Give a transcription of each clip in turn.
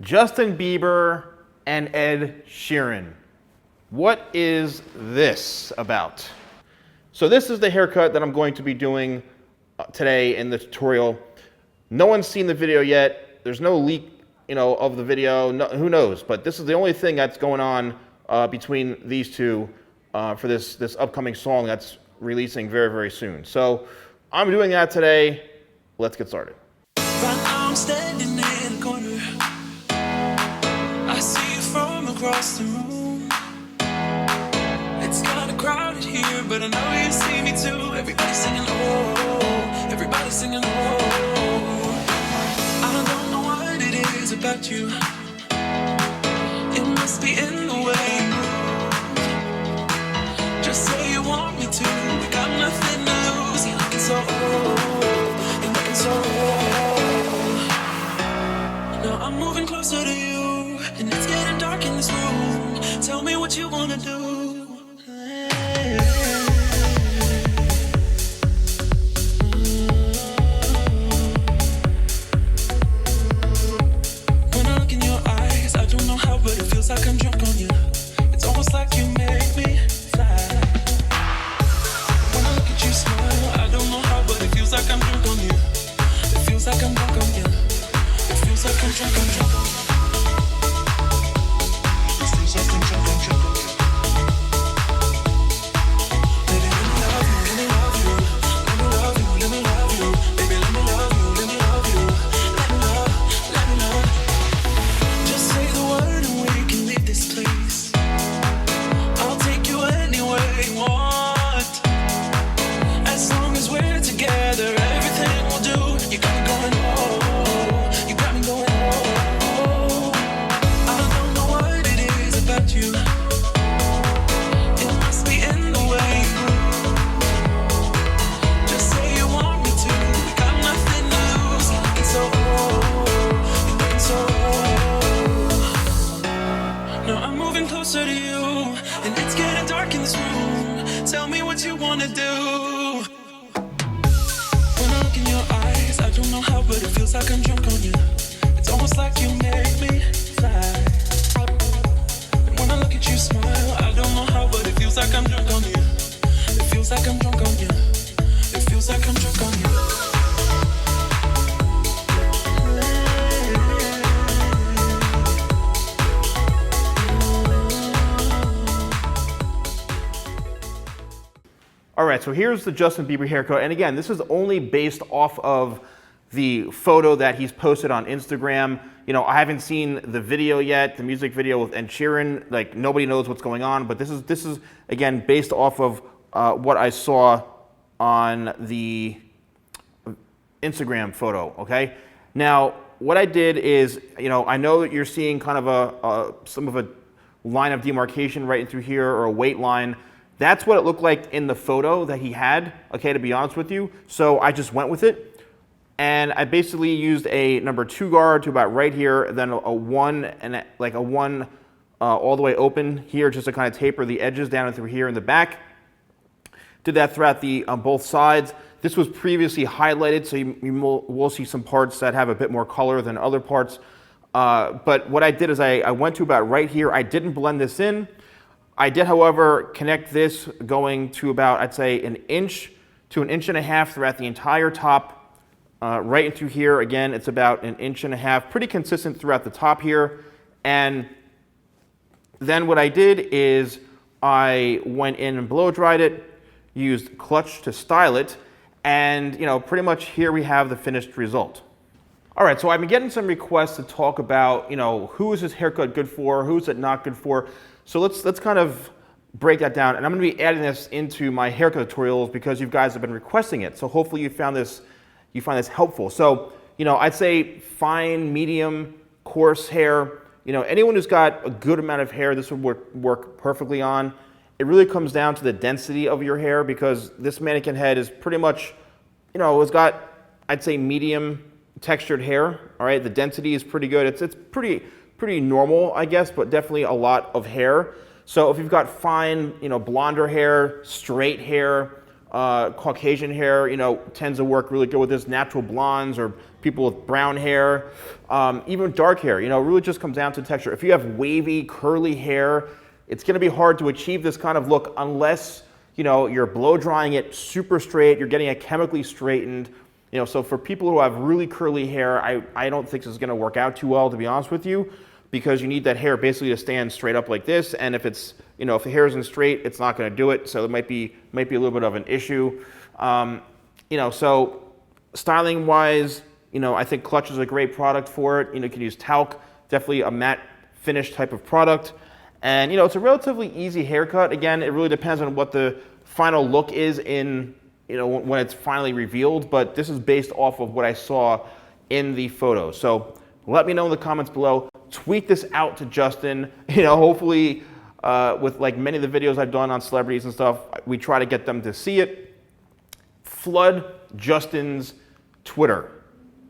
Justin Bieber and Ed Sheeran. What is this about? So this is the haircut that I'm going to be doing today in the tutorial. No one's seen the video yet. There's no leak, of the video. No, who knows? But this is the only thing that's going on between these two for this upcoming song that's releasing very, very soon. So I'm doing that today. Let's get started. I'm standing in the corner. I see you from across the room. It's kind of crowded here, but I know you see me too. Everybody's singing oh, everybody's singing oh. I don't know what it is about you. It must be in the way you move. Just say you want me to. We got nothing to lose. You're looking so old. You're looking so old. Now I'm moving closer to you, and it's getting dark in this room. Tell me what you wanna do. When I look in your eyes, I don't know how, but it feels like I'm drunk on you. It's almost like you make me fly. When I look at you smile, I don't know how, but it feels like I'm drunk on you. It feels like I'm drunk on you. It feels like I'm drunk on you. It feels like I'm drunk on you. Baby, let me love you, let me love you. Let me love you, let me love you. Baby, let me love you, let me love you. Let me love. Just say the word and we can leave this place. I'll take you anywhere you want. As long as we're together, everything we'll do. You got me going oh, you got me going oh. I don't know what it is about you. It must be in the way you move. Just say you want me to. We got nothing to lose. You're looking so old. You're looking so old. Now I'm moving closer to you, and it's getting dark in this room. Tell me what you wanna do. When I look in your eyes, I don't know how, but it feels like I'm drunk on you. It's almost like you make me fly. And when I look at you smile, I don't know how, but it feels like I'm drunk on you. It feels like I'm drunk on you. It feels like I'm drunk on you. All right, so here's the Justin Bieber haircut. And again, this is only based off of the photo that he's posted on Instagram. I haven't seen the video yet, the music video with Ed Sheeran. Like, nobody knows what's going on, but this is again, based off of what I saw on the Instagram photo, okay? Now, what I did is, I know that you're seeing kind of some of a line of demarcation right through here, or a weight line. That's what it looked like in the photo that he had, okay, to be honest with you. So I just went with it. And I basically used a number 2 guard to about right here, then a 1 and like a 1 all the way open here, just to kind of taper the edges down and through here in the back. Did that throughout the both sides. This was previously highlighted, so you will see some parts that have a bit more color than other parts. But what I did is I went to about right here. I didn't blend this in. I did, however, connect this going to about, I'd say, 1 inch to 1.5 inches throughout the entire top. Right into here, again, it's about 1.5 inches, pretty consistent throughout the top here. And then what I did is I went in and blow dried it, used clutch to style it, and pretty much here we have the finished result. All right, so I've been getting some requests to talk about, who is this haircut good for, who is it not good for. So let's kind of break that down, and I'm going to be adding this into my haircut tutorials because you guys have been requesting it. So hopefully you find this helpful. So I'd say fine, medium, coarse hair. Anyone who's got a good amount of hair, this would work perfectly on. It really comes down to the density of your hair, because this mannequin head is pretty much, it's got, I'd say, medium textured hair. All right, the density is pretty good. It's pretty normal, I guess, but definitely a lot of hair. So if you've got fine, blonder hair, straight hair, Caucasian hair, you know, tends to work really good with this. Natural blondes or people with brown hair, even dark hair, you know, it really just comes down to texture. If you have wavy, curly hair, it's going to be hard to achieve this kind of look unless, you know, you're blow drying it super straight, you're getting it chemically straightened. You know, so for people who have really curly hair, I don't think this is going to work out too well, to be honest with you, because you need that hair basically to stand straight up like this. And if it's, you know, if the hair isn't straight, it's not going to do it. So it might be a little bit of an issue. You know, so styling wise, you know, I think Clutch is a great product for it. You know, you can use talc, definitely a matte finish type of product. And, you know, it's a relatively easy haircut. Again, it really depends on what the final look is in, you know, when it's finally revealed. But this is based off of what I saw in the photo. So let me know in the comments below. Tweet this out to Justin. You know, hopefully with like many of the videos I've done on celebrities and stuff, we try to get them to see it. Flood Justin's Twitter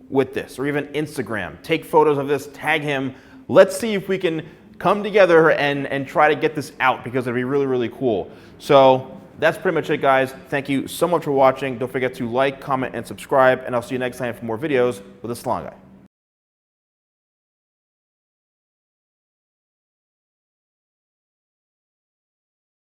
with this, or even Instagram. Take photos of this, tag him. Let's see if we can come together and try to get this out, because it'd be really, really cool. So that's pretty much it, guys. Thank you so much for watching. Don't forget to like, comment, and subscribe, and I'll see you next time for more videos with the Salon Guy.